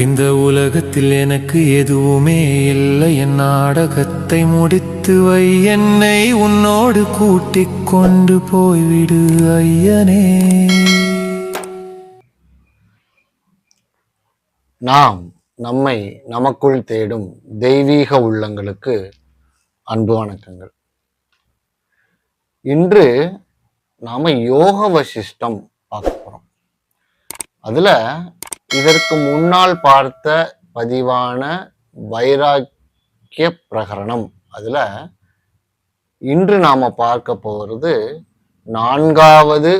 இந்த உலகத்தில் எனக்கு எதுவுமே இல்லை. என் நாடகத்தை முடித்து வை, என்னை உன்னோடு கூட்டிக் கொண்டு போய்விடு ஐயனே. நாம் நம்மை நமக்குள் தேடும் தெய்வீக உள்ளங்களுக்கு அன்பு வணக்கங்கள். இன்று நாம யோக வசிஷ்டம் பார்க்க போறோம். அதுல இதற்கு முன்னால் பார்த்த பதிவான வைராக்கிய பிரகரணம், அதுல இன்று நாம பார்க்க போகிறது நான்காவது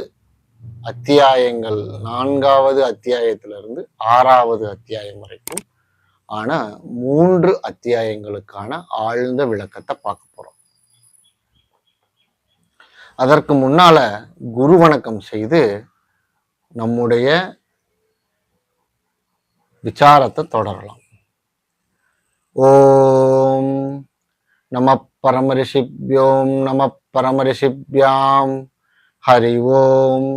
அத்தியாயத்திலிருந்து 6வது அத்தியாயம் வரைக்கும் ஆன 3 அத்தியாயங்களுக்கான ஆழ்ந்த விளக்கத்தை பார்க்க போறோம். அதற்கு முன்னால குரு வணக்கம் செய்து நம்முடைய விசாரத்தை தொடரலாம். ஓம் நம பரமரிஷிப்யோம் நம பரமரிஷிப்யாம். ஹரி ஓம்.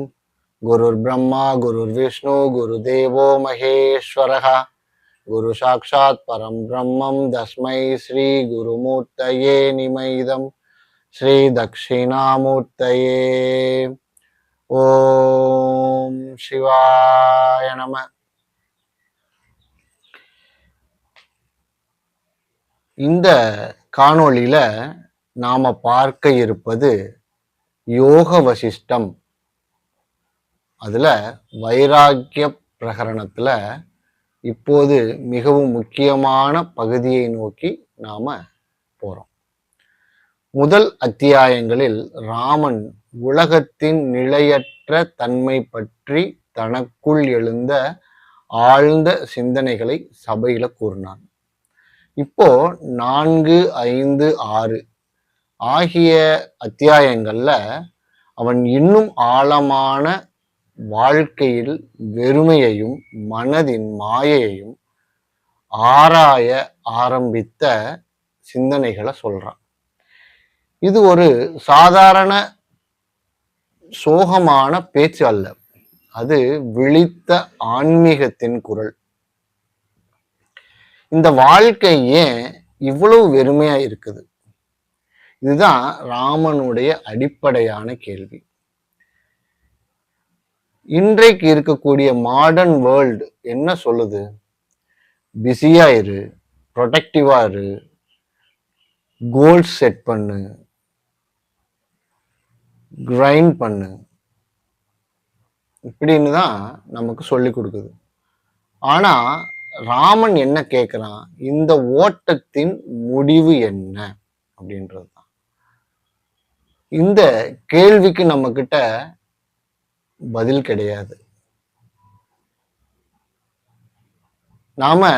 குருர் பிரம்மா குருர் விஷ்ணு குரு தேவோ மகேஸ்வரஹ. குரு சாட்சாத் பரம் பிரம்மம் தஸ்மை ஸ்ரீ குருமூர்த்தயே நிமைதம். ஸ்ரீ தக்ஷிணாமூர்த்தயே. ஓம் சிவாய நம. இந்த காணொளியில நாம பார்க்க இருப்பது யோக வசிஷ்டம். அதுல வைராக்கிய பிரகரணத்துல இப்போது மிகவும் முக்கியமான பகுதியை நோக்கி நாம போறோம். முதல் அத்தியாயங்களில் ராமன் உலகத்தின் நிலையற்ற தன்மை பற்றி தனக்குள் எழுந்த ஆழ்ந்த சிந்தனைகளை சபையில கூறினான். இப்போ 4, 5, 6 ஆகிய அத்தியாயங்கள்ல அவன் இன்னும் ஆழமான வாழ்க்கையில் வெறுமையையும் மனதின் மாயையையும் ஆராய ஆரம்பித்த சிந்தனைகளை சொல்றான். இது ஒரு சாதாரண சோகமான பேச்சு அல்ல, அது விழித்த ஆன்மீகத்தின் குரல். இந்த வாழ்க்கை ஏன் இவ்வளவு வெறுமையா இருக்குது? இதுதான் ராமனுடைய அடிப்படையான கேள்வி. இன்றைக்கு இருக்கக்கூடிய மாடர்ன் வேர்ல்டு என்ன சொல்லுது? பிஸியா இரு, ப்ரொடக்டிவா இரு, கோல்ஸ் செட் பண்ணு, கிரைண்ட் பண்ணு, இப்படின்னு தான் நமக்கு சொல்லி கொடுக்குது. ஆனா ராமன் என்ன கேட்கிறான்? இந்த ஓட்டத்தின் முடிவு என்ன அப்படின்றது தான். இந்த கேள்விக்கு நம்ம கிட்ட பதில் கிடையாது. நாம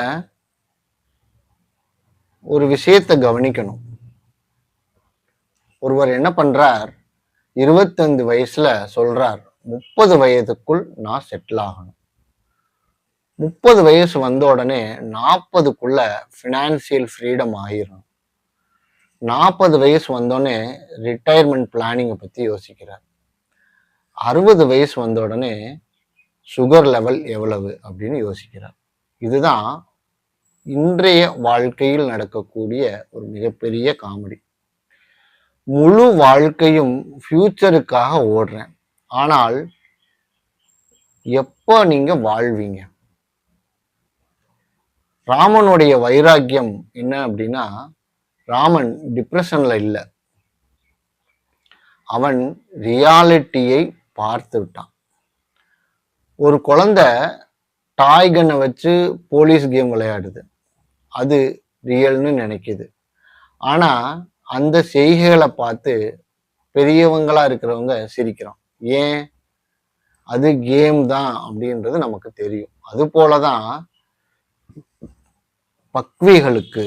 ஒரு விஷயத்தை கவனிக்கணும். ஒருவர் என்ன பண்றார்? 25 வயசுல சொல்றார் 30 வயதுக்குள் நான் செட்டில் ஆகணும். 30 வயசு வந்த உடனே 40க்குள்ள ஃபினான்சியல் ஃப்ரீடம் ஆயிரும். 40 வயசு வந்தோடனே ரிட்டையர்மெண்ட் பிளானிங்கை பத்தி யோசிக்கிறார். 60 வயசு வந்த உடனே சுகர் லெவல் எவ்வளவு அப்படின்னு யோசிக்கிறார். இதுதான் இன்றைய வாழ்க்கையில் நடக்கக்கூடிய ஒரு மிகப்பெரிய காமெடி. முழு வாழ்க்கையும் ஃபியூச்சருக்காக ஓடுறேன், ஆனால் எப்போ நீங்க வாழ்வீங்க? ராமனுடைய வைராக்கியம் என்ன அப்படின்னா, ராமன் டிப்ரெஷன்ல இல்லை, அவன் ரியாலிட்டியை பார்த்து விட்டான். ஒரு குழந்தை டாய் கன்னை வச்சு போலீஸ் கேம் விளையாடுது, அது ரியல்னு நினைக்குது. ஆனா அந்த செய்கைகளை பார்த்து பெரியவங்களா இருக்கிறவங்க சிரிக்கிறோம். ஏன்? அது கேம் தான் அப்படின்றது நமக்கு தெரியும். அது போலதான் பக்விகளுக்கு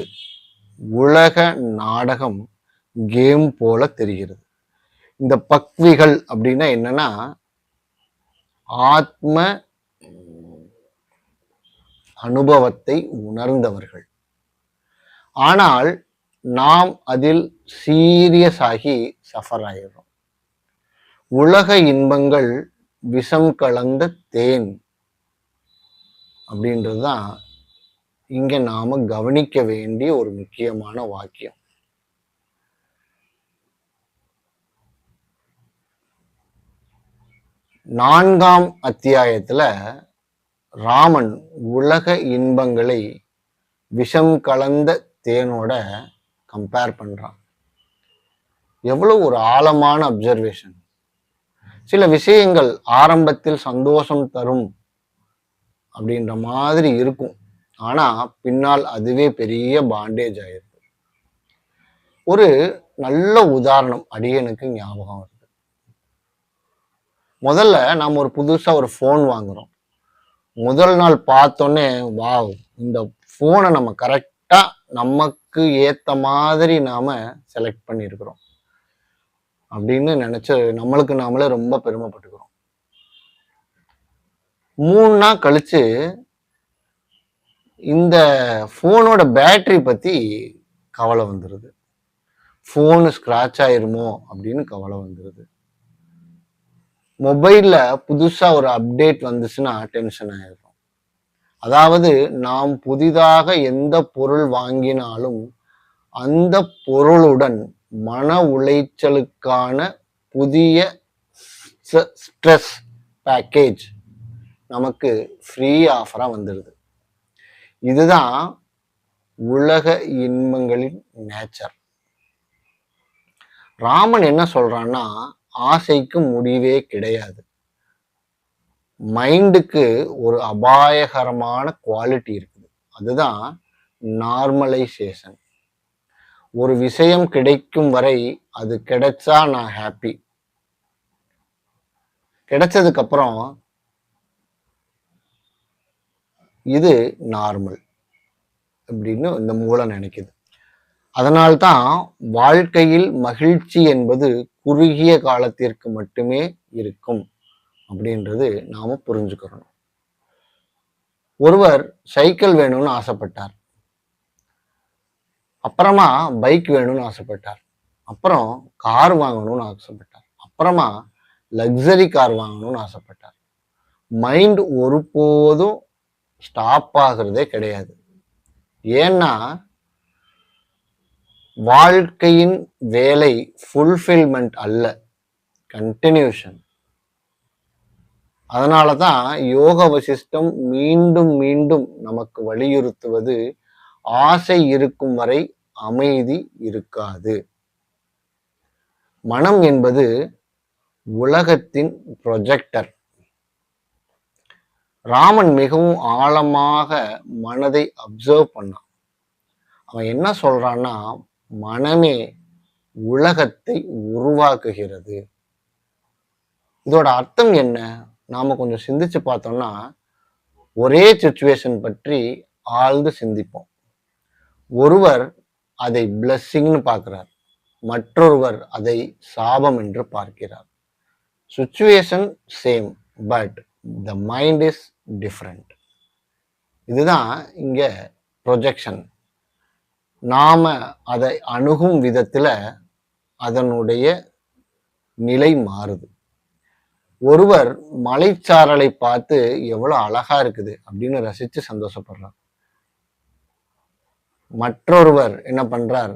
உலக நாடகம் கேம் போல தெரிகிறது. இந்த பக்விகள் அப்படின்னா என்னன்னா, ஆத்ம அனுபவத்தை உணர்ந்தவர்கள். ஆனால் நாம் அதில் சீரியஸ் ஆகி சஃபர் ஆயிடுறோம். உலக இன்பங்கள் விஷம் கலந்த தேன் அப்படின்றதுதான் இங்க நாம கவனிக்க வேண்டிய ஒரு முக்கியமான வாக்கியம். நான்காம் அத்தியாயத்துல ராமன் உலக இன்பங்களை விஷம் கலந்த தேனோட கம்பேர் பண்றான். எவ்வளவு ஒரு ஆழமான அப்சர்வேஷன். சில விஷயங்கள் ஆரம்பத்தில் சந்தோஷம் தரும் அப்படின்ற மாதிரி இருக்கும், ஆனா பின்னால் அதுவே பெரிய பாண்டேஜ் ஆயிருக்கு. ஒரு நல்ல உதாரணம் அடியனுக்கு ஞாபகம் வருது. முதல்ல நாம் ஒரு புதுசா ஒரு போன் வாங்குறோம். முதல் நாள் பார்த்தோன்னே வாவ், இந்த போனை நம்ம கரெக்டா நமக்கு ஏத்த மாதிரி நாம செலக்ட் பண்ணியிருக்கிறோம் அப்படின்னு நினைச்சு நம்மளுக்கு நாமளே ரொம்ப பெருமைப்பட்டுக்கிறோம். 3 நாள் கழிச்சு இந்த போனோட பேட்டரி பத்தி கவலை வந்துருது. போனு ஸ்கிராட்ச் ஆயிருமோ அப்படின்னு கவலை வந்துருது. மொபைல்ல புதுசா ஒரு அப்டேட் வந்துச்சுன்னா டென்ஷன் ஆயிடும். அதாவது நாம் புதிதாக எந்த பொருள் வாங்கினாலும் அந்த பொருளுடன் மன உளைச்சலுக்கான புதிய ஸ்ட்ரெஸ் பேக்கேஜ் நமக்கு ஃப்ரீ ஆஃபரா வந்துடுது. இதுதான் உலக இன்பங்களின் நேச்சர். ராமன் என்ன சொல்றான்னா, ஆசைக்கு முடிவே கிடையாது. மைண்டுக்கு ஒரு அபாயகரமான குவாலிட்டி இருக்குது. அதுதான் நார்மலைசேஷன். ஒரு விஷயம் கிடைக்கும் வரை அது கிடைச்சா நான் ஹாப்பி, கிடைச்சதுக்கு அப்புறம் இது நார்மல் அப்படின்னு இந்த மூளை நினைக்குது. அதனால்தான் வாழ்க்கையில் மகிழ்ச்சி என்பது குறுகிய காலத்திற்கு மட்டுமே இருக்கும் அப்படின்றது நாம புரிஞ்சுக்கிறோம். ஒருவர் சைக்கிள் வேணும்னு ஆசைப்பட்டார், அப்புறமா பைக் வேணும்னு ஆசைப்பட்டார், அப்புறம் கார் வாங்கணும்னு ஆசைப்பட்டார், அப்புறமா லக்ஸரி கார் வாங்கணும்னு ஆசைப்பட்டார். மைண்ட் ஒருபோதும் ஸ்டாப் ஆகிறதே கிடையாது. ஏன்னா வாழ்க்கையின் வேலை ஃபுல்ஃபில்மெண்ட் அல்ல, கண்டினியூஷன். அதனாலதான் யோக வசிஷ்டம் மீண்டும் மீண்டும் நமக்கு வலியுறுத்துவது, ஆசை இருக்கும் வரை அமைதி இருக்காது. மனம் என்பது உலகத்தின் ப்ரொஜெக்டர். ராமன் மிகவும் ஆழமாக மனதை அப்சர்வ் பண்ணான். அவன் என்ன சொல்றான்னா, மனமே உலகத்தை உருவாக்குகிறது. இதோட அர்த்தம் என்ன? நாம கொஞ்சம் சிந்திச்சு பார்த்தோம்னா, ஒரே சிச்சுவேஷன் பற்றி ஆழ்ந்து சிந்திப்போம். ஒருவர் அதை பிளெஸ்ஸிங்னு பார்க்கிறார், மற்றொருவர் அதை சாபம் என்று பார்க்கிறார். Situation same, but the mind is different. இதுதான் இங்க ப்ரொஜெக்ஷன். நாம அதை அணுகும் விதத்துல அதனுடைய நிலை மாறுது. ஒருவர் மலைச்சாரலை பார்த்து எவ்வளவு அழகா இருக்குது அப்படின்னு ரசிச்சு சந்தோஷப்படுறார். மற்றொருவர் என்ன பண்றார்,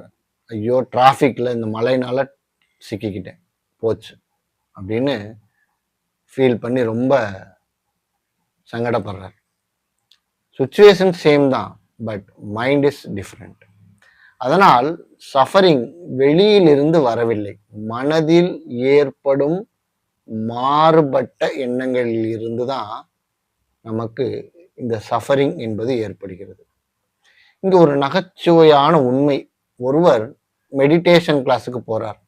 ஐயோ டிராஃபிக்ல இந்த மழைனால சிக்கிக்கிட்டேன் போச்சு அப்படின்னு ஃபீல் பண்ணி ரொம்ப சங்கடப்படுறார். சிச்சுவேஷன் சேம் தான், பட் மைண்ட் இஸ் டிஃப்ரெண்ட். அதனால் சஃபரிங் வெளியிலிருந்து வரவில்லை, மனதில் ஏற்படும் மாறுபட்ட எண்ணங்களில் இருந்து தான் நமக்கு இந்த சஃபரிங் என்பது ஏற்படுகிறது. இங்க ஒரு நகைச்சுவையான உண்மை. ஒருவர் மெடிடேஷன் கிளாஸுக்கு போறார்.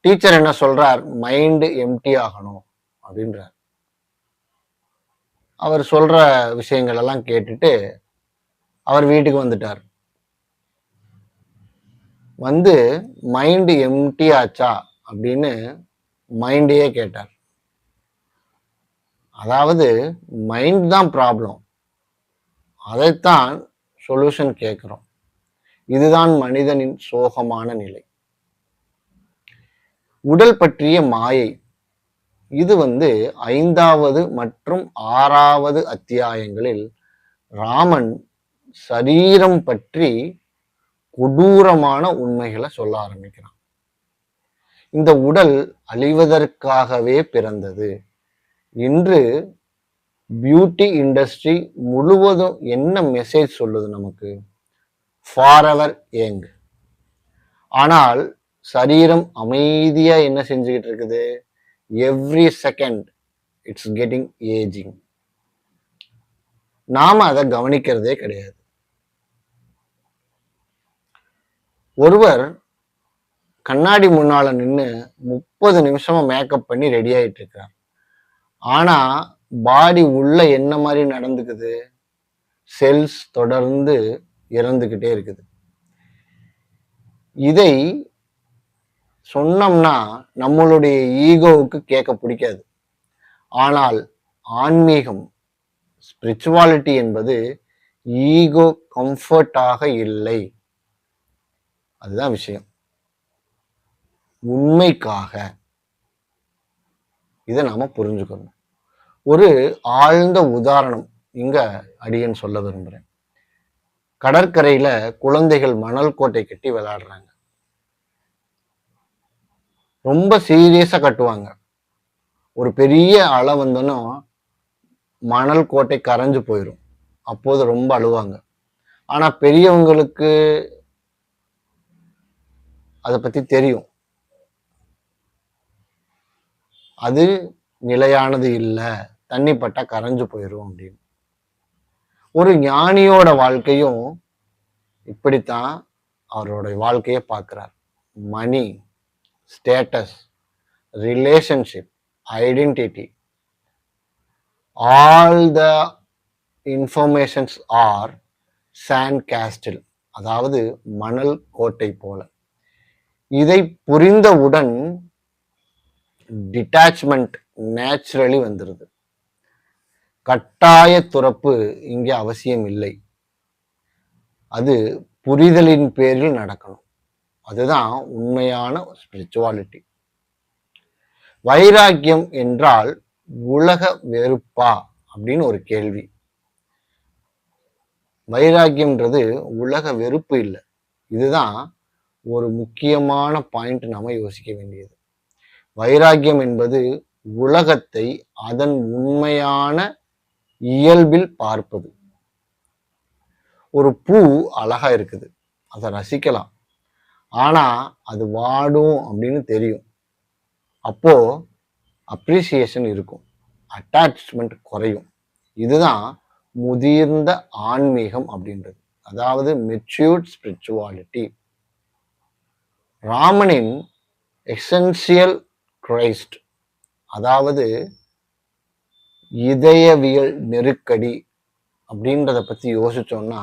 டீச்சர் என்ன சொல்றார், மைண்ட் எம்டி ஆகணும் அப்படின்றார். அவர் சொல்ற விஷயங்கள் எல்லாம் கேட்டுட்டு அவர் வீட்டுக்கு வந்துட்டார். வந்து மைண்ட் எம்டி ஆச்சா அப்படின்னு மைண்டையே கேட்டார். அதாவது மைண்ட் தான் ப்ராப்ளம், அதைத்தான் சொல்யூஷன் கேட்கிறோம். இதுதான் மனிதனின் சோகமான நிலை. உடல் பற்றிய மாயை, இது 5வது மற்றும் 6வது அத்தியாயங்களில் ராமன் சரீரம் பற்றி கொடூரமான உண்மைகளை சொல்ல ஆரம்பிக்கிறான். இந்த உடல் அழிவதற்காகவே பிறந்தது. இன்று பியூட்டி இண்டஸ்ட்ரி முழுவதும் என்ன மெசேஜ் சொல்லுது நமக்கு? Forever young. ஆனால் சரீரம் அமைதியா என்ன செஞ்சுக்கிட்டு இருக்குது? Every second it's getting ageing. நாம அதை கவனிக்கிறதே கிடையாது. ஒருவர் கண்ணாடி முன்னால நின்று 30 நிமிஷமா மேக்கப் பண்ணி ரெடி ஆயிட்டு இருக்கார். ஆனா பாடி உள்ள என்ன மாதிரி நடந்துக்குது? செல்ஸ் தொடர்ந்து இறந்துகிட்டே இருக்குது. இதை சொன்னோம்னா நம்மளுடைய ஈகோவுக்கு கேட்க பிடிக்காது. ஆனால் ஆன்மீகம், ஸ்பிரிச்சுவாலிட்டி என்பது ஈகோ கம்ஃபர்ட்டாக இல்லை. அதுதான் விஷயம். உண்மைக்காக. இதை நாம புரிஞ்சுக்கணும். ஒரு ஆழ்ந்த உதாரணம் இங்க அடியன் சொல்ல விரும்புறேன். கடற்கரையில குழந்தைகள் மணல் கோட்டை கட்டி விளையாடுறாங்க. ரொம்ப சீரியஸா கட்டுவாங்க. ஒரு பெரிய அலை வந்தோன்னா மணல் கோட்டை கரைஞ்சு போயிடும். அப்போது ரொம்ப அழுவாங்க. ஆனா பெரியவங்களுக்கு அதை பத்தி தெரியும். அது நிலையானது இல்லை, தண்ணி பட்டா கரைஞ்சு போயிடும் அப்படின்னு. ஒரு ஞானியோட வாழ்க்கையும் இப்படித்தான் அவரோட வாழ்க்கையை பார்க்கிறார். Money, status, relationship, identity, all the informations are sand castle, அதாவது மணல் கோட்டை போல. இதை புரிந்தவுடன் டிட்டாச்மெண்ட் நேச்சுரலி வந்துருது. கட்டாய துறப்பு இங்கே அவசியம் இல்லை. அது புரிதலின் பேரில் நடக்கணும். அதுதான் உண்மையான ஸ்பிரிச்சுவாலிட்டி. வைராக்கியம் என்றால் உலக வெறுப்பா அப்படின்னு ஒரு கேள்வி. வைராக்கியம்ன்றது உலக வெறுப்பு இல்லை. இதுதான் ஒரு முக்கியமான பாயிண்ட் நாம யோசிக்க வேண்டியது. வைராக்கியம் என்பது உலகத்தை அதன் உண்மையான இயல்பில் பார்ப்பது. ஒரு பூ அழகா இருக்குது, அதை ரசிக்கலாம். ஆனா அது வாடும் அப்படின்னு தெரியும். அப்போ அப்ரிசியேஷன் இருக்கும், அட்டாச்மெண்ட் குறையும். இதுதான் முதிர்ந்த ஆன்மீகம் அப்படின்றது, அதாவது மெச்சூர்ட் ஸ்பிரிச்சுவாலிட்டி. ராமனின் எசென்சியல் கிரைஸ்ட், அதாவது இதயவியல் நெருக்கடி அப்படின்றத பத்தி யோசிச்சோம்னா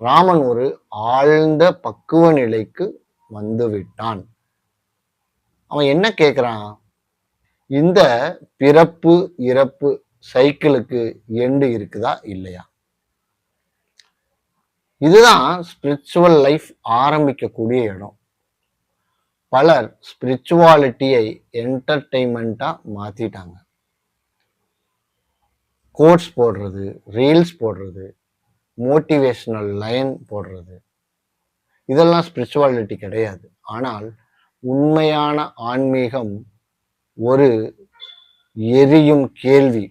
ராமன் ஒரு ஆழ்ந்த பக்குவ நிலைக்கு வந்து விட்டான். அவன் என்ன கேட்கிறான்? இந்த பிறப்பு இறப்பு சைக்கிளுக்கு எண்டு இருக்குதா இல்லையா? இதுதான் ஸ்பிரிச்சுவல் லைஃப் ஆரம்பிக்கக்கூடிய இடம். பலர் ஸ்பிரிச்சுவாலிட்டியை என்டர்டெயின்மெண்டா மாத்திட்டாங்க. கோட்ஸ் போடுறது, ரீல்ஸ் போடுறது, மோட்டிவேஷனல் லைன் போடுறது, இதெல்லாம் ஸ்பிரிச்சுவாலிட்டி கிடையாது. ஆனால் உண்மையான ஆன்மீகம் ஒரு எரியும் கேள்வி,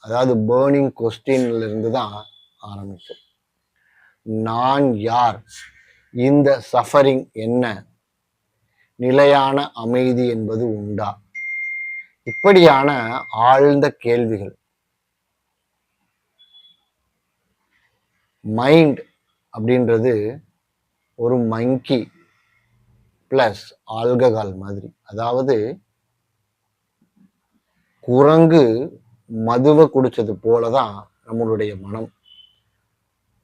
அதாவது பேர்னிங் கொஸ்டின்ல இருந்து தான் ஆரம்பிக்கும். நான் யார்? இந்த சஃபரிங் என்ன? நிலையான அமைதி என்பது உண்டா? இப்படியான ஆழ்ந்த கேள்விகள். மைண்ட் அப்படின்றது ஒரு மங்கி பிளஸ் ஆல்கஹால் மாதிரி. அதாவது குரங்கு மதுவை குடிச்சது போலதான் நம்மளுடைய மனம்.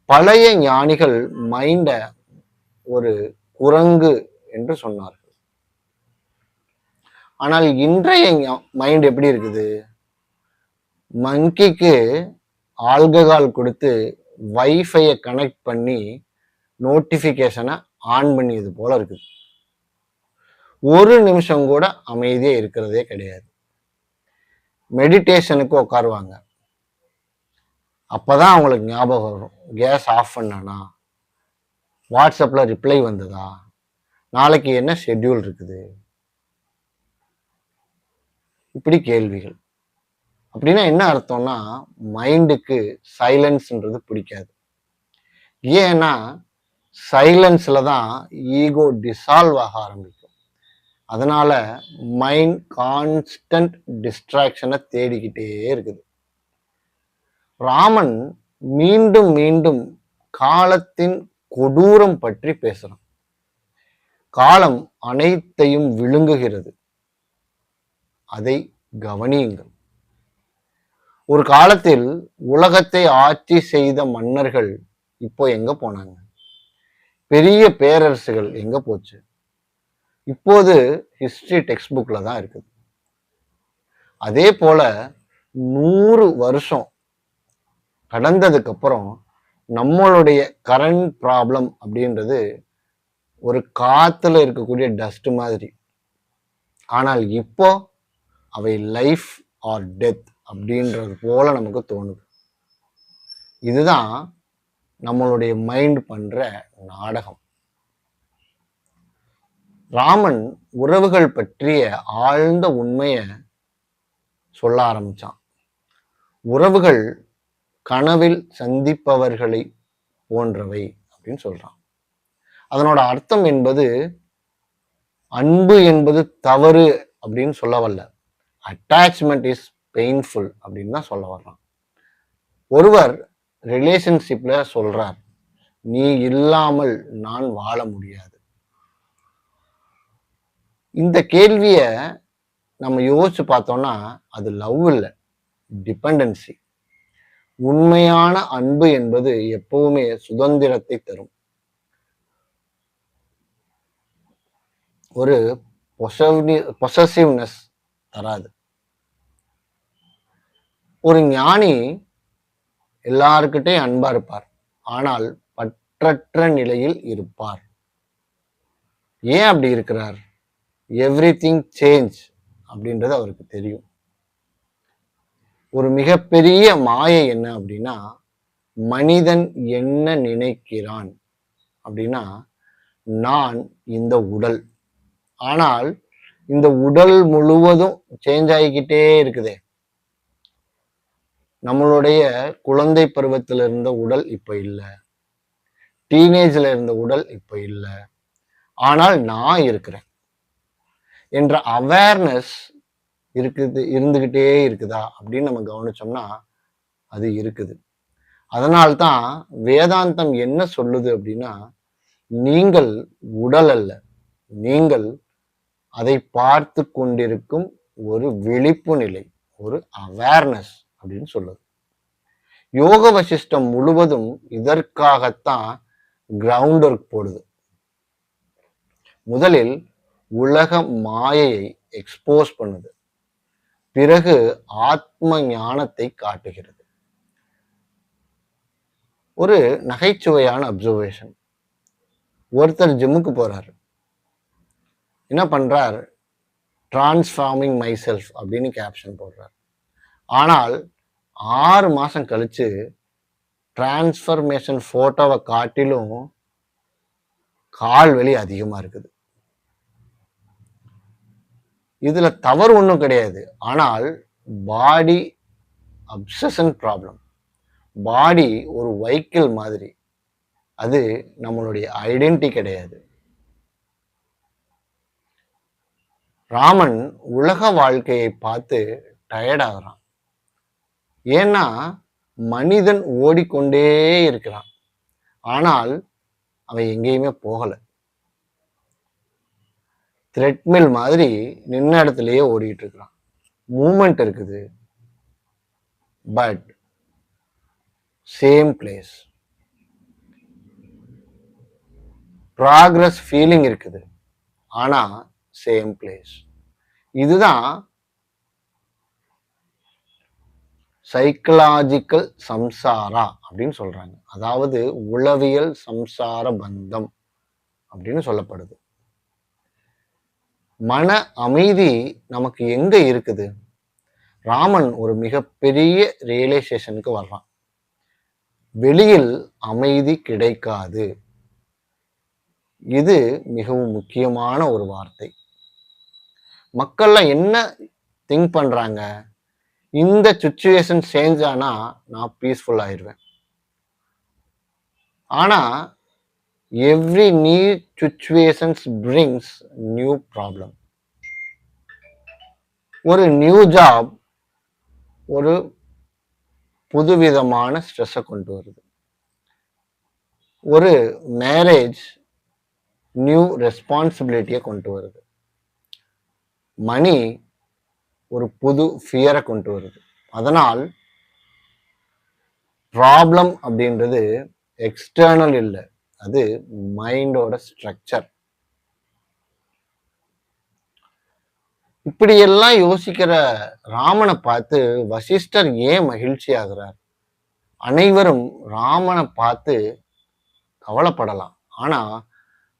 பழைய ஞானிகள் மைண்ட ஒரு குரங்கு என்று சொன்னார்கள். ஆனால் இன்றைய மைண்ட் எப்படி இருக்குது? மங்கிக்கு ஆல்கஹால் கொடுத்து வைஃபையை கனெக்ட் பண்ணி நோட்டிஃபிகேஷனை ஆன் பண்ணியது போல இருக்குது. ஒரு நிமிஷம் கூட அமைதியா இருக்கிறதே கிடையாது. மெடிடேஷனுக்கு உட்காருவாங்க, அப்பதான் அவங்களுக்கு ஞாபகம் வரும், கேஸ் ஆஃப் பண்ணானா, வாட்ஸ்அப்ல ரிப்ளை வந்ததா, நாளைக்கு என்ன ஷெட்யூல் இருக்குது, இப்படி கேள்விகள். அப்படின்னா என்ன அர்த்தம்னா, மைண்டுக்கு சைலன்ஸ்ன்றது பிடிக்காது. ஏன்னா சைலன்ஸ்ல தான் ஈகோ டிசால்வ் ஆக ஆரம்பிக்கும். அதனால மைண்ட் கான்ஸ்டன்ட் டிஸ்ட்ராக்ஷனை தேடிக்கிட்டே இருக்குது. ராமன் மீண்டும் மீண்டும் காலத்தின் கொடூரம் பற்றி பேசுறான். காலம் அனைத்தையும் விழுங்குகிறது, அதை கவனியுங்கள். ஒரு காலத்தில் உலகத்தை ஆட்சி செய்த மன்னர்கள் இப்போ எங்க போனாங்க? பெரிய பேரரசுகள் எங்க போச்சு? இப்போது ஹிஸ்டரி டெக்ஸ்ட் புக்ல தான் இருக்குது. அதே போல 100 வருஷம் கடந்ததுக்கு அப்புறம் நம்மளுடைய கரண்ட் ப்ராப்ளம் அப்படின்றது ஒரு காத்துல இருக்கக்கூடிய டஸ்ட் மாதிரி. ஆனால் இப்போ அவை லைஃப் ஆர் டெத் அப்படின்றது போல நமக்கு தோணுது. இதுதான் நம்மளுடைய மைண்ட் பண்ற நாடகம். ராமன் உறவுகள் பற்றிய ஆழ்ந்த உண்மையை சொல்ல ஆரம்பிச்சான். உறவுகள் கனவில் சந்திப்பவர்களை போன்றவை அப்படின்னு சொல்றான். அதனோட அர்த்தம் என்பது அன்பு என்பது தவறு அப்படின்னு சொல்ல வரல, அட்டாச்மெண்ட் இஸ் பெயின்ஃபுல் அப்படின்னு தான் சொல்ல வர்றான். ஒருவர் ரிலேஷன்ஷிப்ல சொல்றார், நீ இல்லாமல் நான் வாழ முடியாது. இந்த கேள்விய நம்ம யோசிச்சு பார்த்தோம்னா அது லவ் இல்லை, டிபெண்டன்சி. உண்மையான அன்பு என்பது எப்பவுமே சுதந்திரத்தை தரும். ஒரு பொசசிவ்னஸ் தராது. ஒரு ஞானி எல்லாருக்கிட்டையும் அன்பா இருப்பார், ஆனால் பற்றற்ற நிலையில் இருப்பார். ஏன் அப்படி இருக்கிறார்? எவ்ரிதிங் சேஞ்ச் அப்படின்றது அவருக்கு தெரியும். ஒரு மிகப்பெரிய மாயை என்ன அப்படின்னா, மனிதன் என்ன நினைக்கிறான் அப்படின்னா, நான் இந்த உடல், ஆனால் இந்த உடல் முழுவதும் சேஞ்ச் ஆகிக்கிட்டே இருக்குதே. நம்மளுடைய குழந்தை பருவத்தில் இருந்த உடல் இப்ப இல்லை, டீனேஜ்ல இருந்த உடல் இப்ப இல்லை, ஆனால் நான் இருக்கிறேன் என்ற அவேர்னஸ் இருந்துகிட்டே இருக்குதா அப்படின்னு நம்ம கவனிச்சோம்னா அது இருக்குது. அதனால்தான் வேதாந்தம் என்ன சொல்லுது அப்படின்னா, நீங்கள் உடல் அல்ல, நீங்கள் அதை பார்த்து கொண்டிருக்கும் ஒரு விழிப்பு நிலை, ஒரு அவேர்னஸ் அப்படின்னு சொல்லுது. யோக வசிஷ்டம் முழுவதும் இதற்காகத்தான் கிரவுண்ட் ஒர்க் போடுது. முதலில் உலக மாயையை எக்ஸ்போஸ் பண்ணுது, பிறகு ஆத்ம ஞானத்தை காட்டுகிறது. ஒரு நகைச்சுவையான அப்சர்வேஷன். ஒருத்தர் ஜிம்முக்கு போறாரு, என்ன பண்றார், டிரான்ஸ்ஃபார்மிங் மை செல்ஃப் அப்படின்னு கேப்ஷன் போடுறார். ஆனால் 6 மாசம் கழிச்சு டிரான்ஸ்ஃபர்மேஷன் போட்டோவை காட்டிலும் கால் வலி அதிகமா இருக்குது. இதுல தவறு ஒன்றும் கிடையாது, ஆனால் பாடி அப்சஷன் ப்ராப்ளம். பாடி ஒரு வெஹிக்கிள் மாதிரி, அது நம்மளுடைய ஐடென்டிட்டி கிடையாது. ராமன் உலக வாழ்க்கையை பார்த்து டயர்ட் ஆகுறான். ஏன்னா மனிதன் ஓடிக்கொண்டே இருக்கிறான், ஆனால் அவன் எங்கேயுமே போகல. த்ரெட்மில் மாதிரி நின்ன இடத்துலயே ஓடிட்டு இருக்கிறான். மூமெண்ட் இருக்குது, but same place. Progress feeling இருக்குது, ஆனா சேம் பிளேஸ். இதுதான் சைக்கலாஜிக்கல் சம்சாரா அப்படின்னு சொல்றாங்க. அதாவது உளவியல் சம்சார பந்தம் அப்படின்னு சொல்லப்படுது. மன அமைதி நமக்கு எங்க இருக்குது? ராமன் ஒரு மிகப்பெரிய ரியலைசேஷனுக்கு வர்றான். வெளியில் அமைதி கிடைக்காது. இது மிகவும் முக்கியமான ஒரு வார்த்தை. மக்கள்லாம் என்ன திங்க் பண்றாங்க? இந்த சுச்சுவேஷன் சேஞ்ச் ஆனா நான் பீஸ்ஃபுல் ஆயிடுவேன். ஆனா every new situations brings new problem. ஒரு நியூ ஜாப் ஒரு புதுவிதமான ஸ்ட்ரெஸ்ஸை கொண்டு வருது. ஒரு மேரேஜ் நியூ ரெஸ்பான்சிபிலிட்டியை கொண்டு வருது. மணி ஒரு புது ஃபியரை கொண்டு வருது. அதனால் ப்ராப்ளம் அப்படின்றது எக்ஸ்டர்னல் இல்லை, அது மைண்டோட ஸ்ட்ரக்சர். இப்படியெல்லாம் யோசிக்கிற ராமனை பார்த்து வசிஷ்டர் ஏன் மகிழ்ச்சி ஆகிறார்? அனைவரும் ராமனை பார்த்து கவலைப்படலாம், ஆனா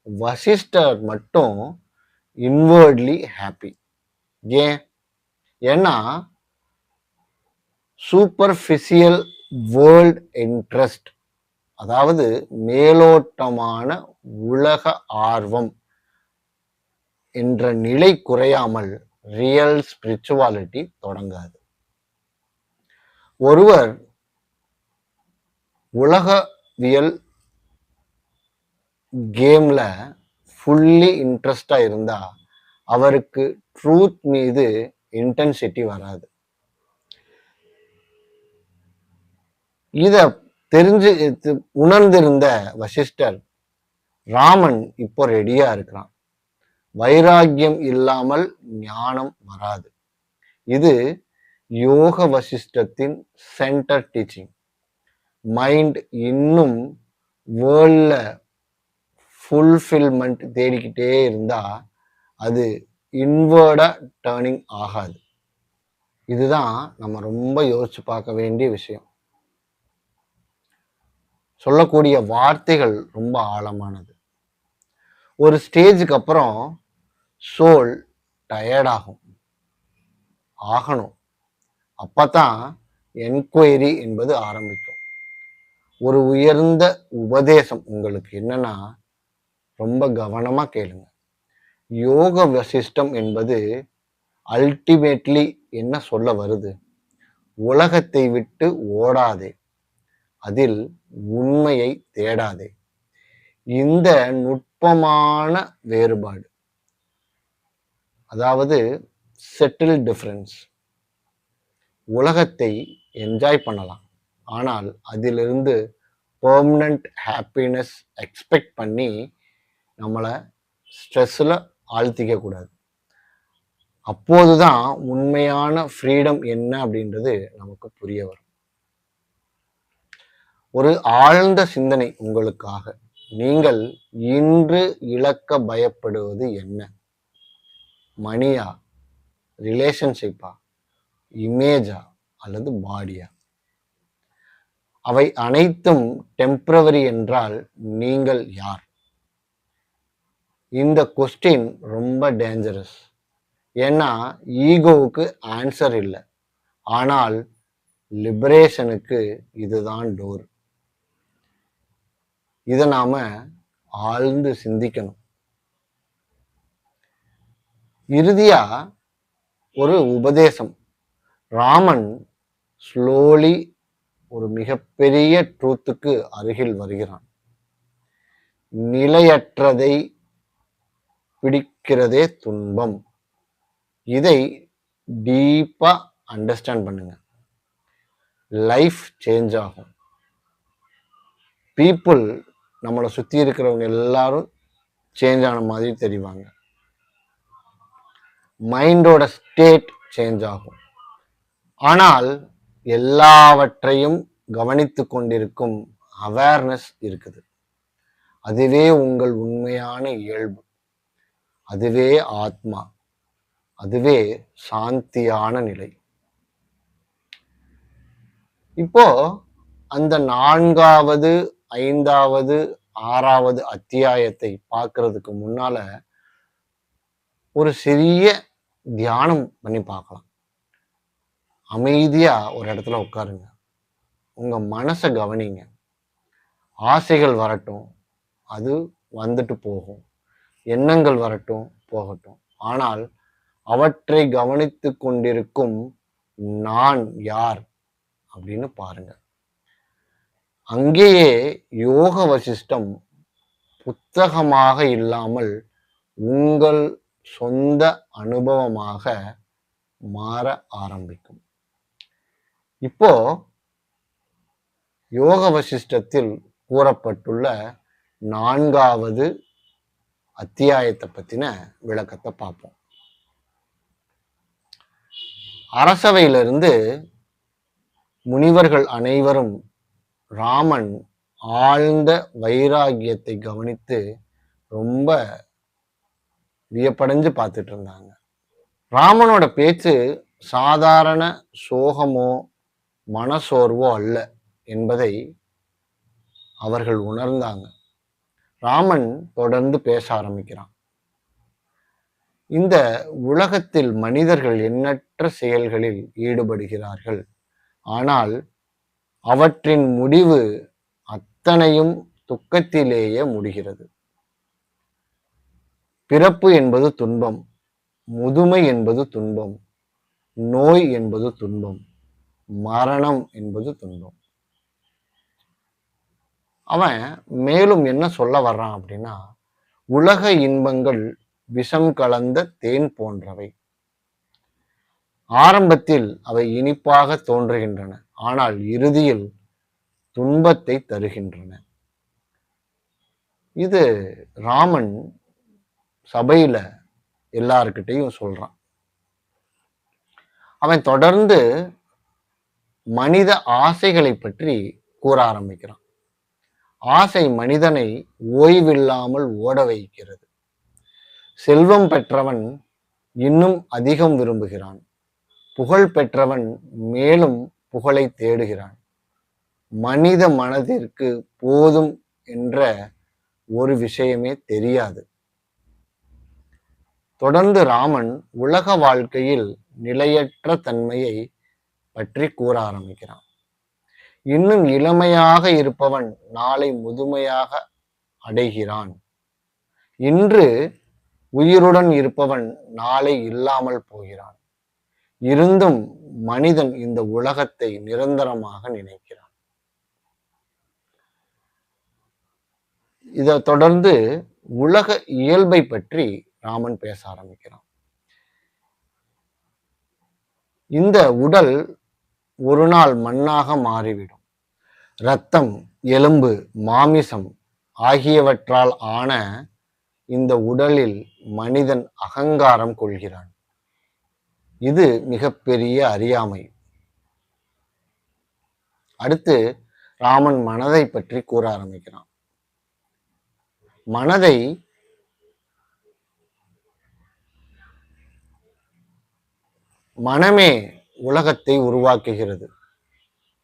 வசிஷ்டர் மட்டும் இன்வர்ட்லி ஹாப்பி. ஏன்? ஏன்னா சூப்பர்ஃபிஷியல் வேர்ல்ட் இன்ட்ரெஸ்ட், அதாவது மேலோட்டமான உலக ஆர்வம் என்ற நிலை குறையாமல் ரியல் ஸ்பிரிச்சுவாலிட்டி தொடங்காது. ஒருவர் உலகவியல் கேம்ல ஃபுல்லி இன்ட்ரெஸ்டா இருந்தா அவருக்கு ட்ரூத் மீது இன்டென்சிட்டி வராது. இத தெரிஞ்சு உணர்ந்திருந்த வசிஷ்டர் ராமன் இப்போ ரெடியா இருக்கிறான். வைராக்கியம் இல்லாமல் ஞானம் வராது. இது யோக வசிஷ்டத்தின் சென்டர் டீச்சிங். மைண்ட் இன்னும் வேர்ல்ட்ல ஃபுல்ஃபில்மெண்ட் தேடிக்கிட்டே இருந்தா அது இன்வர்டா டேர்னிங் ஆகாது. இதுதான் நம்ம ரொம்ப யோசிச்சு பார்க்க வேண்டிய விஷயம். சொல்லக்கூடிய வார்த்தைகள் ரொம்ப ஆழமானது. ஒரு ஸ்டேஜுக்கு அப்புறம் சோல் டயர்டாகும் ஆகணும். அப்பதான் என்கொயரி என்பது ஆரம்பிக்கும். ஒரு உயர்ந்த உபதேசம் உங்களுக்கு என்னன்னா, ரொம்ப கவனமா கேளுங்க. யோக வசிஷ்டம் என்பது அல்டிமேட்லி என்ன சொல்ல வருது? உலகத்தை விட்டு ஓடாதே, அதில் உண்மையை தேடாதே. இந்த நுட்பமான வேறுபாடு, அதாவது செட்டில் டிஃபரன்ஸ். உலகத்தை என்ஜாய் பண்ணலாம், ஆனால் அதிலிருந்து பெர்மனன்ட் ஹாப்பினஸ் எக்ஸ்பெக்ட் பண்ணி நம்மளை ஸ்ட்ரெஸ்ஸில் ஆழ்த்திக்க கூடாது. அப்போதுதான் உண்மையான ஃப்ரீடம் என்ன அப்படின்றது நமக்கு புரிய வரும். ஒரு ஆழ்ந்த சிந்தனை உங்களுக்காக. நீங்கள் இன்று இழக்க பயப்படுவது என்ன? மணியா, ரிலேஷன்ஷிப்பா, இமேஜா அல்லது பாடியா? அவை அனைத்தும் டெம்பரவரி என்றால் நீங்கள் யார்? இந்த கொஸ்டின் ரொம்ப டேஞ்சரஸ். ஏன்னா ஈகோவுக்கு ஆன்சர் இல்லை, ஆனால் லிபரேஷனுக்கு இதுதான் டோர். இதை நாம ஆழ்ந்து சிந்திக்கணும். இறுதியா ஒரு உபதேசம். ராமன் ஸ்லோலி ஒரு மிகப்பெரிய ட்ரூத்துக்கு அருகில் வருகிறான். நிலையற்றதை பிடிக்கிறதே துன்பம். இதை டீப்பா அண்டர்ஸ்டாண்ட் பண்ணுங்க. லைஃப் சேஞ்ச் ஆகும். பீப்புள் நம்மளை சுற்றி இருக்கிறவங்க எல்லாரும் சேஞ்ச் ஆன மாதிரி தெரிவாங்க. மைண்டோட ஸ்டேட் சேஞ்ச் ஆகும். ஆனால் எல்லாவற்றையும் கவனித்து கொண்டிருக்கும் அவேர்னஸ் இருக்குது. அதுவே உங்கள் உண்மையான இயல்பு. அதுவே ஆத்மா. அதுவே சாந்தியான நிலை. இப்போ அந்த 4வது 5வது 6வது அத்தியாயத்தை பார்க்கறதுக்கு முன்னால ஒரு சிறிய தியானம் பண்ணி பார்க்கலாம். அமைதியா ஒரு இடத்துல உட்காருங்க. உங்க மனசை கவனிங்க. ஆசைகள் வரட்டும், அது வந்துட்டு போகும். எண்ணங்கள் வரட்டும் போகட்டும். ஆனால் அவற்றை கவனித்து கொண்டிருக்கும் நான் யார் அப்படின்னு பாருங்க. அங்கேயே யோக வசிஷ்டம் புத்தகமாக இல்லாமல் உங்கள் சொந்த அனுபவமாக மாற ஆரம்பிக்கும். இப்போ யோக வசிஷ்டத்தில் கூறப்பட்டுள்ள 4வது அத்தியாயத்தை பத்தின விளக்கத்தை பார்ப்போம். அரசவையிலிருந்து முனிவர்கள் அனைவரும் ராமன் ஆழ்ந்த வைராகியத்தை கவனித்து ரொம்ப வியப்படைஞ்சு பார்த்துட்டு இருந்தாங்க. ராமனோட பேச்சு சாதாரண சோகமோ மனசோர்வோ அல்ல என்பதை அவர்கள் உணர்ந்தாங்க. ராமன் தொடர்ந்து பேச ஆரம்பிக்கிறான். இந்த உலகத்தில் மனிதர்கள் எண்ணற்ற செயல்களில் ஈடுபடுகிறார்கள். ஆனால் அவற்றின் முடிவு அத்தனையும் துக்கத்திலேயே முடிகிறது. பிறப்பு என்பது துன்பம், முதுமை என்பது துன்பம், நோய் என்பது துன்பம், மரணம் என்பது துன்பம். அவன் மேலும் என்ன சொல்ல வர்றான் அப்படின்னா, உலக இன்பங்கள் விஷம் கலந்த தேன் போன்றவை. ஆரம்பத்தில் அவை இனிப்பாக தோன்றுகின்றன, ஆனால் இறுதியில் துன்பத்தை தருகின்றன. இது ராமன் சபையில எல்லார்கிட்டையும் சொல்றான். அவன் தொடர்ந்து மனித ஆசைகளை பற்றி கூற ஆரம்பிக்கிறான். ஆசை மனிதனை ஓய்வில்லாமல் ஓட வைக்கிறது. செல்வம் பெற்றவன் இன்னும் அதிகம் விரும்புகிறான். புகழ் பெற்றவன் மேலும் புகழை தேடுகிறான். மனித மனதிற்கு போதும் என்ற ஒரு விஷயமே தெரியாது. தொடர்ந்து ராமன் உலக வாழ்க்கையில் நிலையற்ற தன்மையை பற்றி கூற ஆரம்பிக்கிறான். இன்னும் இளமையாக இருப்பவன் நாளை முதுமையாக அடைகிறான். இன்று உயிருடன் இருப்பவன் நாளை இல்லாமல் போகிறான். இருந்தும் மனிதன் இந்த உலகத்தை நிரந்தரமாக நினைக்கிறான். இதை தொடர்ந்து உலக இயல்பை பற்றி ராமன் பேச ஆரம்பிக்கிறான். இந்த உடல் ஒரு நாள் மண்ணாக மாறிவிடும். இரத்தம், எலும்பு, மாமிசம் ஆகியவற்றால் ஆன இந்த உடலில் மனிதன் அகங்காரம் கொள்கிறான். இது மிகப்பெரிய அறியாமை. அடுத்து ராமன் மனதை பற்றி கூற ஆரம்பிக்கிறான். மனமே உலகத்தை உருவாக்குகிறது.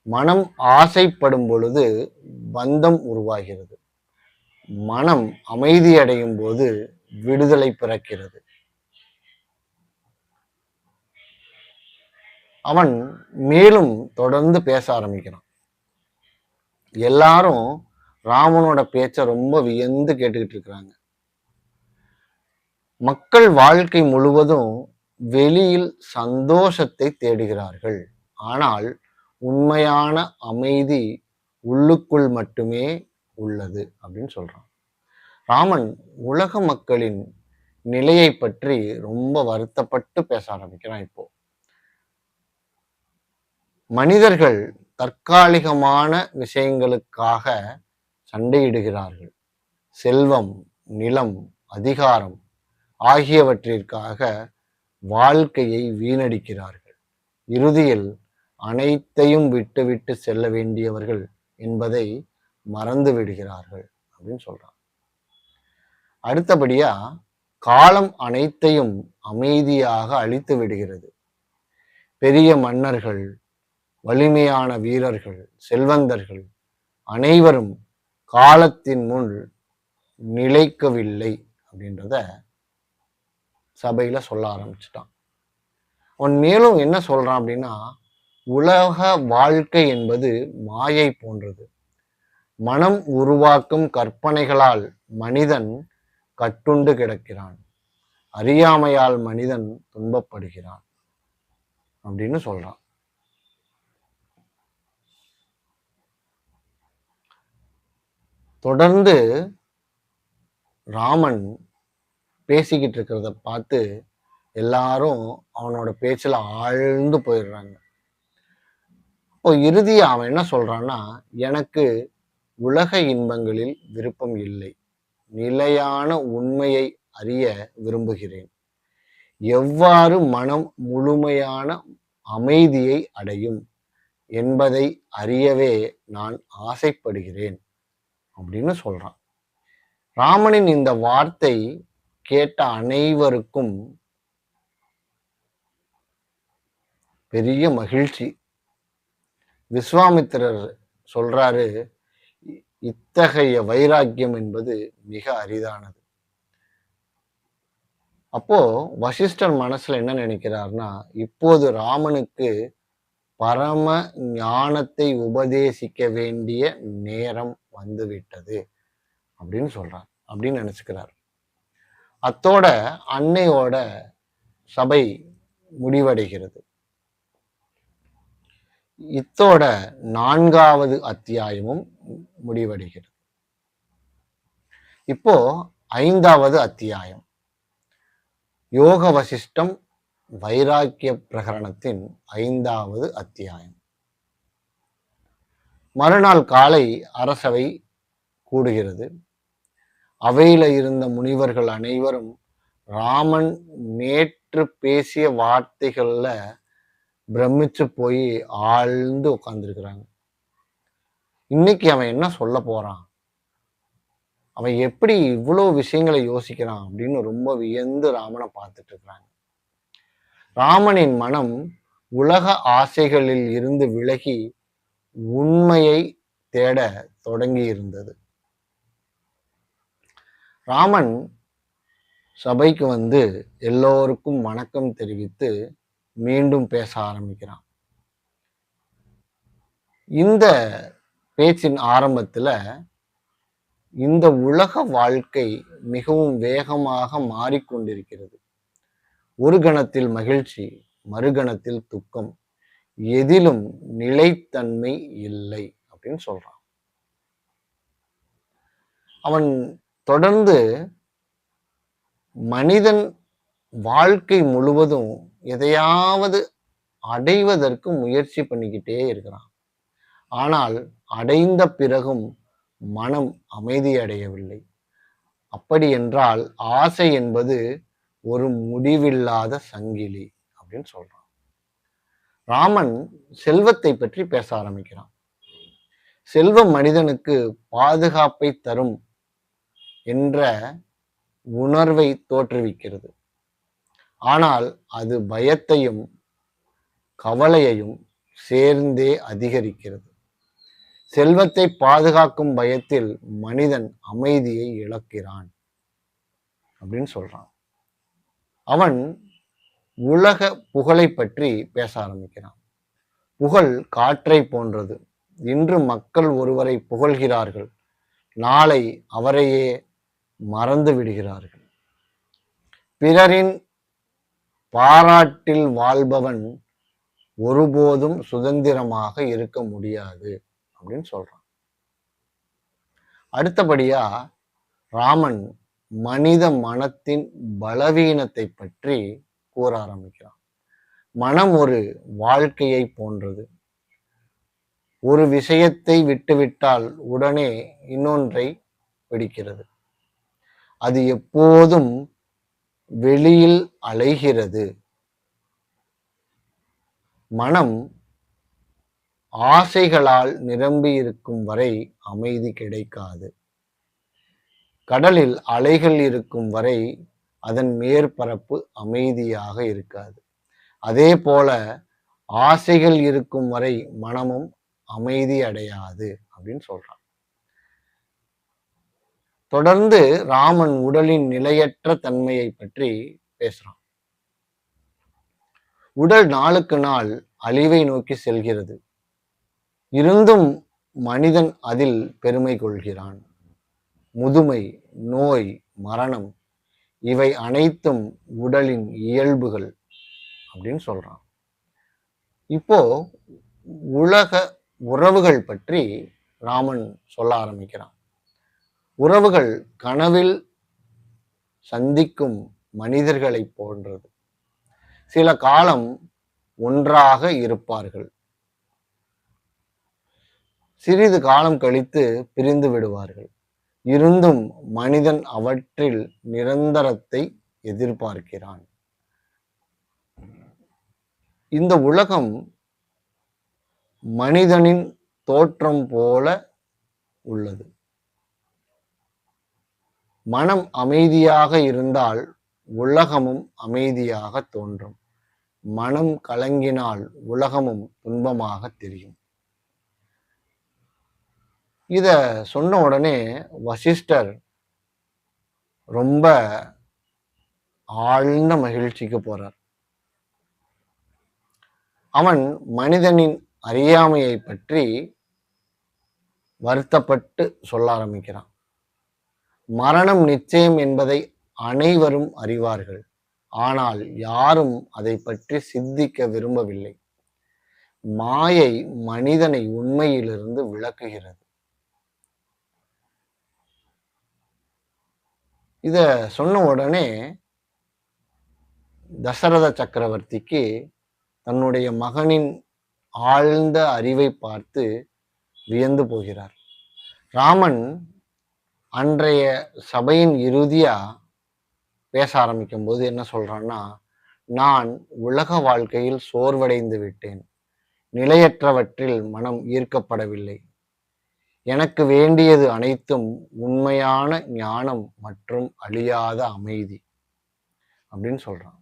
மனம் ஆசைப்படும் பொழுது பந்தம் உருவாகிறது. மனம் அமைதியடையும் போது விடுதலை பிறக்கிறது. அவன் மேலும் தொடர்ந்து பேச ஆரம்பிக்கிறான். எல்லாரும் ராமனோட பேச்ச ரொம்ப வியந்து கேட்டுக்கிட்டு இருக்கிறாங்க. மக்கள் வாழ்க்கை முழுவதும் வெளியில் சந்தோஷத்தை தேடுகிறார்கள். ஆனால் உண்மையான அமைதி உள்ளுக்குள் மட்டுமே உள்ளது அப்படின்னு சொல்றான். ராமன் உலக மக்களின் நிலையை பற்றி ரொம்ப வருத்தப்பட்டு பேச ஆரம்பிக்கிறான். இப்போ மனிதர்கள் தற்காலிகமான விஷயங்களுக்காக சண்டையிடுகிறார்கள். செல்வம், நிலம், அதிகாரம் ஆகியவற்றிற்காக வாழ்க்கையை வீணடிக்கிறார்கள். இறுதியில் அனைத்தையும் விட்டுவிட்டு செல்ல வேண்டியவர்கள் என்பதை மறந்து விடுகிறார்கள் அப்படின்னு சொல்றான். அடுத்தபடியா காலம் அனைத்தையும் அமைதியாக அழித்து விடுகிறது. பெரிய மன்னர்கள், வலிமையான வீரர்கள், செல்வந்தர்கள் அனைவரும் காலத்தின் முன் நிலைக்கவில்லை அப்படின்றத சபையில சொல்ல ஆரம்பிச்சிட்டான். அவன் மேலும் என்ன சொல்றான் அப்படின்னா, உலக வாழ்க்கை என்பது மாயை போன்றது. மனம் உருவாக்கும் கற்பனைகளால் மனிதன் கட்டுண்டு கிடக்கிறான். அறியாமையால் மனிதன் துன்பப்படுகிறான் அப்படின்னு சொல்றான். தொடர்ந்து ராமன் பேசிக்கிட்டு இருக்கிறத பார்த்து எல்லாரும் அவனோட பேச்சுல ஆழ்ந்து போயிடுறாங்க. இப்போ இறுதியா அவன் என்ன சொல்றான்னா, எனக்கு உலக இன்பங்களில் விருப்பம் இல்லை, நிலையான உண்மையை அறிய விரும்புகிறேன். எவ்வாறு மனம் முழுமையான அமைதியை அடையும் என்பதை அறியவே நான் ஆசைப்படுகிறேன் அப்படின்னு சொல்றான். ராமனின் இந்த வார்த்தை கேட்ட அனைவருக்கும் பெரிய மகிழ்ச்சி. விஸ்வாமித்திரர் சொல்றாரு, இத்தகைய வைராக்கியம் என்பது மிக அரிதானது. அப்போ வசிஷ்டர் மனசுல என்ன நினைக்கிறார்னா, இப்போது ராமனுக்கு பரம ஞானத்தை உபதேசிக்க வேண்டிய நேரம் வந்துவிட்டது அப்படின்னு சொல்றார், அப்படின்னு நினைச்சுக்கிறார். அத்தோட அன்னையோட சபை முடிவடைகிறது. இத்தோட 4வது அத்தியாயமும் முடிவடைகிறது. இப்போ 5வது அத்தியாயம், யோக வசிஷ்டம் வைராக்கிய பிரகரணத்தின் 5வது அத்தியாயம். மறுநாள் காலை அரசவை கூடுகிறது. அவையில இருந்த முனிவர்கள் அனைவரும் ராமன் நேற்று பேசிய வார்த்தைகள்ல பிரமிச்சு போய் ஆழ்ந்து உட்கார்ந்துருக்கிறாங்க. இன்னைக்கு அவன் என்ன சொல்ல போறான், அவன் எப்படி இவ்வளவு விஷயங்களை யோசிக்கிறான் அப்படின்னு ரொம்ப வியந்து ராமனை பார்த்துட்டு இருக்கிறாங்க. ராமனின் மனம் உலக ஆசைகளில் இருந்து விலகி உண்மையை தேட தொடங்கி இருந்தது. ராமன் சபைக்கு வந்து எல்லோருக்கும் வணக்கம் தெரிவித்து மீண்டும் பேச ஆரம்பிக்கிறான். இந்த பேச்சின் ஆரம்பத்துல இந்த உலக வாழ்க்கை மிகவும் வேகமாக மாறிக்கொண்டிருக்கிறது. ஒரு கணத்தில் மகிழ்ச்சி, மறுகணத்தில் துக்கம், எதிலும் நிலைத்தன்மை இல்லை அப்படின்னு சொல்றான். அவன் தொடர்ந்து மனிதன் வாழ்க்கை முழுவதும் எதையாவது அடைவதற்கு முயற்சி பண்ணிக்கிட்டே இருக்கிறான். ஆனால் அடைந்த பிறகும் மனம் அமைதி அடையவில்லை. அப்படி என்றால் ஆசை என்பது ஒரு முடிவில்லாத சங்கிலி அப்படின்னு சொல்றான். ராமன் செல்வத்தை பற்றி பேச ஆரம்பிக்கிறான். செல்வம் மனிதனுக்கு பாதுகாப்பை தரும் என்ற உணர்வை தோற்றுவிக்கிறது. ஆனால் அது பயத்தையும் கவலையையும் சேர்ந்தே அதிகரிக்கிறது. செல்வத்தை பாதுகாக்கும் பயத்தில் மனிதன் அமைதியை இழக்கிறான் அப்படின்னு சொல்றான். அவன் உலக புகழை பற்றி பேச ஆரம்பிக்கிறான். புகழ் காற்றை போன்றது. இன்று மக்கள் ஒருவரை புகழ்கிறார்கள், நாளை அவரையே மறந்து விடுகிறார்கள். பிறரின் பாராட்டில் வாழ்பவன் ஒருபோதும் சுதந்திரமாக இருக்க முடியாது அப்படின்னு சொல்றான். அடுத்தபடியா ராமன் மனித மனத்தின் பலவீனத்தை பற்றி கூற ஆரம்பிக்கிறான். மனம் ஒரு வாழ்க்கையை போன்றது. ஒரு விஷயத்தை விட்டுவிட்டால் உடனே இன்னொன்றை பிடிக்கிறது. அது எப்போதும் வெளியில் அலைகிறது. மனம் ஆசைகளால் நிரம்பி இருக்கும் வரை அமைதி கிடைக்காது. கடலில் அலைகள் இருக்கும் வரை அதன் மேற்பரப்பு அமைதியாக இருக்காது. அதே போல ஆசைகள் இருக்கும் வரை மனமும் அமைதி அடையாது அப்படின்னு சொல்றான். தொடர்ந்து ராமன் உடலின் நிலையற்ற தன்மையை பற்றி பேசுறான். உடல் நாளுக்கு நாள் அழிவை நோக்கி செல்கிறது. இருந்தும் மனிதன் அதில் பெருமை கொள்கிறான். முதுமை, நோய், மரணம் இவை அனைத்தும் உடலின் இயல்புகள் அப்படின்னு சொல்றான். இப்போ உலக உறவுகள் பற்றி ராமன் சொல்ல ஆரம்பிக்கிறான். உறவுகள் கனவில் சந்திக்கும் மனிதர்களை போன்றது. சில காலம் ஒன்றாக இருப்பார்கள், சிறிது காலம் கழித்து பிரிந்து விடுவார்கள். இருந்தும் மனிதன் அவற்றில் நிரந்தரத்தை எதிர்பார்க்கிறான். இந்த உலகம் மனிதனின் தோற்றம் போல உள்ளது. மனம் அமைதியாக இருந்தால் உலகமும் அமைதியாக தோன்றும். மனம் கலங்கினால் உலகமும் துன்பமாக தெரியும். இத சொன்ன உடனே வசிஷ்டர் ரொம்ப ஆழ்ந்த மகிழ்ச்சிக்கு போறார். அவன் மனிதனின் அறியாமையை பற்றி வருத்தப்பட்டு சொல்ல ஆரம்பிக்கிறான். மரணம் நிச்சயம் என்பதை அனைவரும் அறிவார்கள், ஆனால் யாரும் அதை பற்றி சிந்திக்க விரும்பவில்லை. மாயை மனிதனை உண்மையிலிருந்து விலக்குகிறது. இத சொன்ன உடனே தசரத சக்கரவர்த்திக்கு தன்னுடைய மகனின் ஆழ்ந்த அறிவை பார்த்து வியந்து போகிறார். ராமன் அன்றைய சபையின் இறுதியா பேச ஆரம்பிக்கும் போது என்ன சொல்றான்னா, நான் உலக வாழ்க்கையில் சோர்வடைந்து விட்டேன். நிலையற்றவற்றில் மனம் ஈர்க்கப்படவில்லை. எனக்கு வேண்டியது அனைத்தும் உண்மையான ஞானம் மற்றும் அழியாத அமைதி அப்படின்னு சொல்றான்.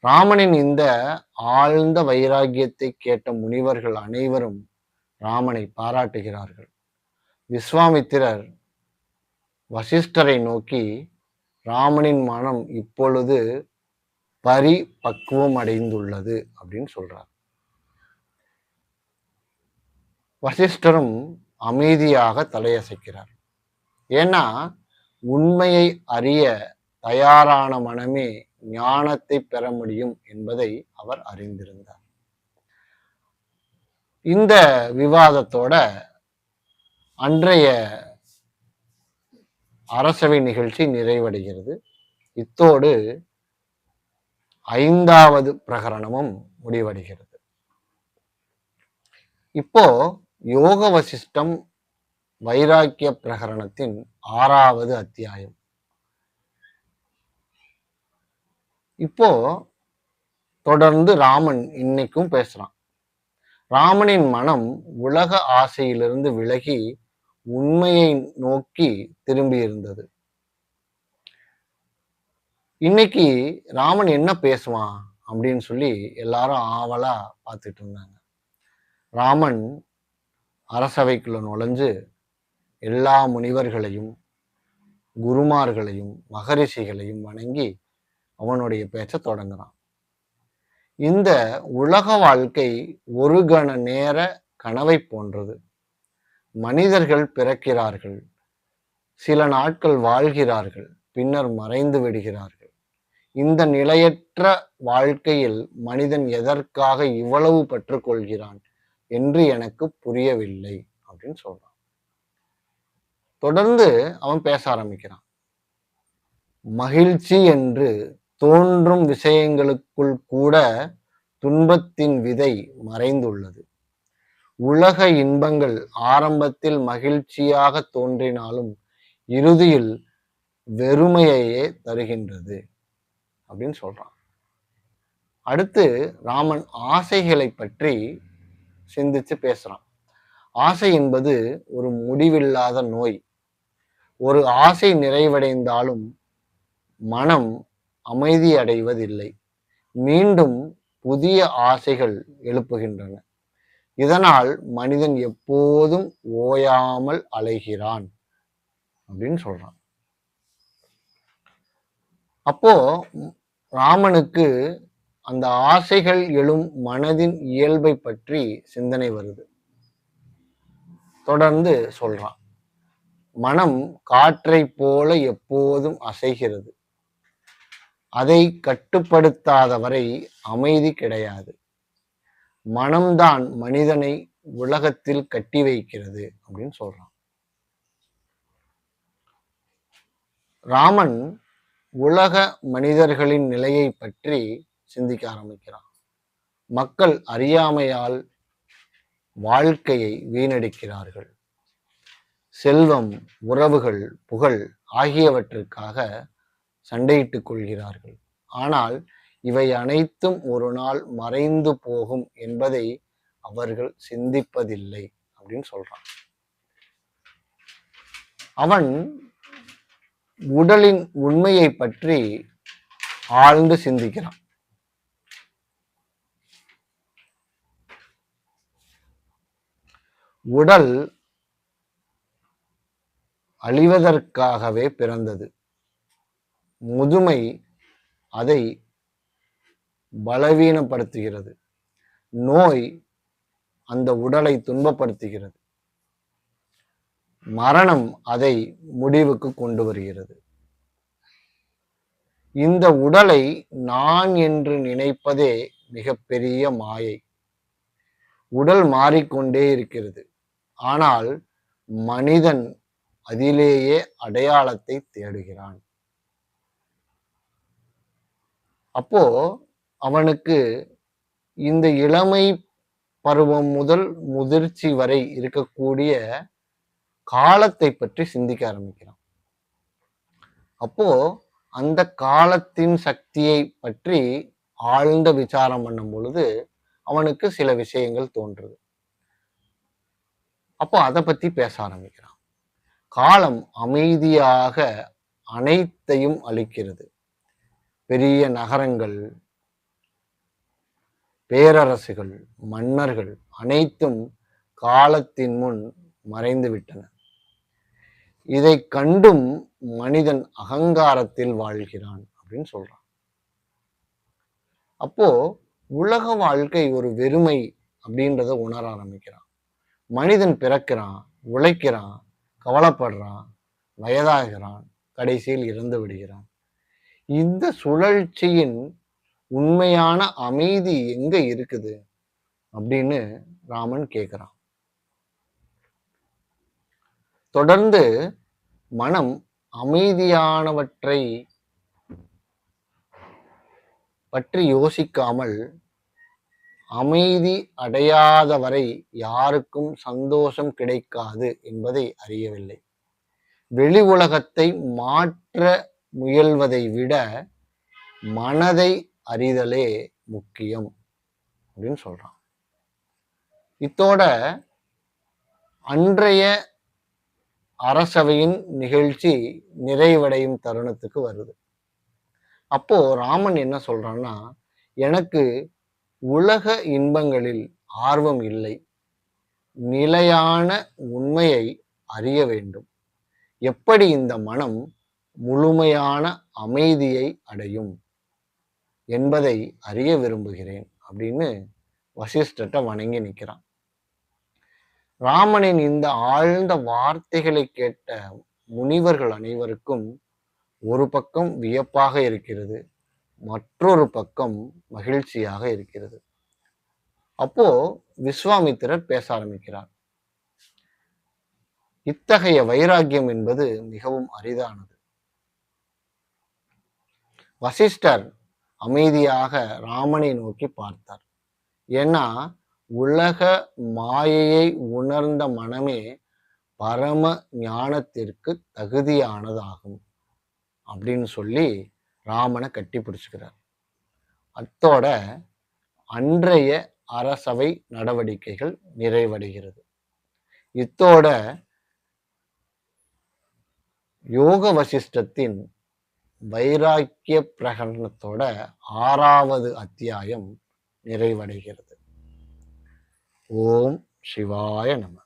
ராமனின் இந்த ஆழ்ந்த வைராகியத்தை கேட்ட முனிவர்கள் அனைவரும் ராமனை பாராட்டுகிறார்கள். விஸ்வாமித்திரர் வசிஷ்டரை நோக்கி, ராமனின் மனம் இப்பொழுது பரிபக்குவம் அடைந்துள்ளது அப்படின்னு சொல்றார். வசிஷ்டரும் அமைதியாக தலையசைக்கிறார். ஏன்னா உண்மையை அறிய தயாரான மனமே ஞானத்தை பெற முடியும் என்பதை அவர் அறிந்திருந்தார். இந்த விவாதத்தோட அன்றைய அரசவை நிகழ்ச்சி நிறைவடைகிறது. இத்தோடு 5வது பிரகரணமும் முடிவடைகிறது. இப்போ யோக வசிஷ்டம் வைராக்கிய பிரகரணத்தின் 6வது அத்தியாயம். இப்போ தொடர்ந்து ராமன் இன்னைக்கும் பேசுறான். ராமனின் மனம் உலக ஆசையிலிருந்து விலகி உண்மையை நோக்கி திரும்பி இருந்தது. இன்னைக்கு ராமன் என்ன பேசுவான் அப்படின்னு சொல்லி எல்லாரும் ஆவலா பார்த்துட்டு இருந்தாங்க. ராமன் அரசவைக்குள்ள நுழைஞ்சு எல்லா முனிவர்களையும் குருமார்களையும் மகரிஷிகளையும் வணங்கி அவனுடைய பேச்ச தொடங்குறான். இந்த உலக வாழ்க்கை ஒரு கண நேர கனவை போன்றது. மனிதர்கள் பிறக்கிறார்கள், சில நாட்கள் வாழ்கிறார்கள், பின்னர் மறைந்து விடுகிறார்கள். இந்த நிலையற்ற வாழ்க்கையில் மனிதன் எதற்காக இவ்வளவு பற்றுக்கொள்கிறான் என்று எனக்கு புரியவில்லை அப்படின்னு சொல்றான். தொடர்ந்து அவன் பேச ஆரம்பிக்கிறான். மகிழ்ச்சி என்று தோன்றும் விஷயங்களுக்குள் கூட துன்பத்தின் விதை மறைந்துள்ளது. உலக இன்பங்கள் ஆரம்பத்தில் மகிழ்ச்சியாக தோன்றினாலும் இறுதியில் வெறுமையையே தருகின்றது அப்படின்னு சொல்றான். அடுத்து ராமன் ஆசைகளை பற்றி சிந்திச்சு பேசுறான். ஆசை என்பது ஒரு முடிவில்லாத நோய். ஒரு ஆசை நிறைவடைந்தாலும் மனம் அமைதி அடைவதில்லை. மீண்டும் புதிய ஆசைகள் எழுப்புகின்றன. இதனால் மனிதன் எப்போதும் ஓயாமல் அலைகிறான் அப்படின்னு சொல்றான். அப்போ ராமனுக்கு அந்த ஆசைகள் எழும் மனதின் இயல்பை பற்றி சிந்தனை வருது. தொடர்ந்து சொல்றான். மனம் காற்றை போல எப்போதும் அசைகிறது. அதை கட்டுப்படுத்தாதவரை அமைதி கிடையாது. மனம்தான் மனிதனை உலகத்தில் கட்டி வைக்கிறது அப்படின்னு சொல்றான். ராமன் உலக மனிதர்களின் நிலையை பற்றி சிந்திக்க ஆரம்பிக்கிறான். மக்கள் அறியாமையால் வாழ்க்கையை வீணடிக்கிறார்கள். செல்வம், உறவுகள், புகழ் ஆகியவற்றுக்காக சண்டையிட்டுக் கொள்கிறார்கள். ஆனால் இவை அனைத்தும் ஒரு நாள் மறைந்து போகும் என்பதை அவர்கள் சிந்திப்பதில்லை அப்படின்னு சொல்றான். அவன் உடலின் உண்மையை பற்றி ஆழ்ந்து சிந்திக்கிறான். உடல் அழிவதற்காகவே பிறந்தது. முதுமை அதை பலவீனப்படுத்துகிறது. நோய் அந்த உடலை துன்பப்படுத்துகிறது. மரணம் அதை முடிவுக்கு கொண்டு வருகிறது. இந்த உடலை நான் என்று நினைப்பதே மிகப்பெரிய மாயை. உடல் மாறிக்கொண்டே இருக்கிறது. ஆனால் மனிதன் அதிலேயே அடையாளத்தை தேடுகிறான். அப்போ அவனுக்கு இந்த இளமை பருவம் முதல் முதிர்ச்சி வரை இருக்கக்கூடிய காலத்தை பற்றி சிந்திக்க ஆரம்பிக்கிறான். அப்போ அந்த காலத்தின் சக்தியை பற்றி ஆழ்ந்த விசாரம் பண்ணும் பொழுது அவனுக்கு சில விஷயங்கள் தோன்றுது. அப்போ அதை பத்தி பேச ஆரம்பிக்கிறான். காலம் அமைதியாக அனைத்தையும் அளிக்கிறது. பெரிய நகரங்கள், பேரரசுகள், மன்னர்கள் அனைத்தும் காலத்தின் முன் மறைந்து விட்டன. இதை கண்டும் மனிதன் அகங்காரத்தில் வாழ்கிறான் அப்படின்னு சொல்றான். அப்போ உலக வாழ்க்கை ஒரு வெறுமை அப்படின்றத உணர ஆரம்பிக்கிறான். மனிதன் பிறக்கிறான், உழைக்கிறான், கவலைப்படுறான், வயதாகிறான், கடைசியில் இறந்து விடுகிறான். இந்த சுழற்சியின் உண்மையான அமைதி எங்க இருக்குது அப்படின்னு ராமன் கேட்கிறான். தொடர்ந்து மனம் அமைதியானவற்றை பற்றி யோசிக்காமல் அமைதி அடையாதவரை யாருக்கும் சந்தோஷம் கிடைக்காது என்பதை அறியவில்லை. வெளி உலகத்தை மாற்ற முயல்வதை விட மனதை அறிதலே முக்கியம் அப்படின்னு சொல்றான். இத்தோட அன்றைய அரசவையின் நிகழ்ச்சி நிறைவடையும் தருணத்துக்கு வருது. அப்போ ராமன் என்ன சொல்றான்னா, எனக்கு உலக இன்பங்களில் ஆர்வம் இல்லை. நிலையான உண்மையை அறிய வேண்டும். எப்படி இந்த மனம் முழுமையான அமைதியை அடையும் என்பதை அறிய விரும்புகிறேன் அப்படின்னு வசிஷ்டர்ட்ட வணங்கி நிற்கிறான். ராமனின் இந்த ஆழ்ந்த வார்த்தைகளை கேட்ட முனிவர்கள் அனைவருக்கும் ஒரு பக்கம் வியப்பாக இருக்கிறது, மற்றொரு பக்கம் மகிழ்ச்சியாக இருக்கிறது. அப்போ விஸ்வாமித்திரர் பேச ஆரம்பிக்கிறார். இத்தகைய வைராக்கியம் என்பது மிகவும் அரிதானது. வசிஷ்டர் அமைதியாக ராமனை நோக்கி பார்த்தார். ஏன்னா உலக மாயையை உணர்ந்த மனமே பரம ஞானத்திற்கு தகுதியானதாகும் அப்படின்னு சொல்லி ராமனை கட்டி பிடிச்சுக்கிறார். அத்தோட அன்றைய அரசவை நடவடிக்கைகள் நிறைவடைகிறது. இத்தோட யோக வசிஷ்டத்தின் வைராக்கிய பிரகடனத்தோட 6வது அத்தியாயம் நிறைவடைகிறது. ஓம் சிவாய நம.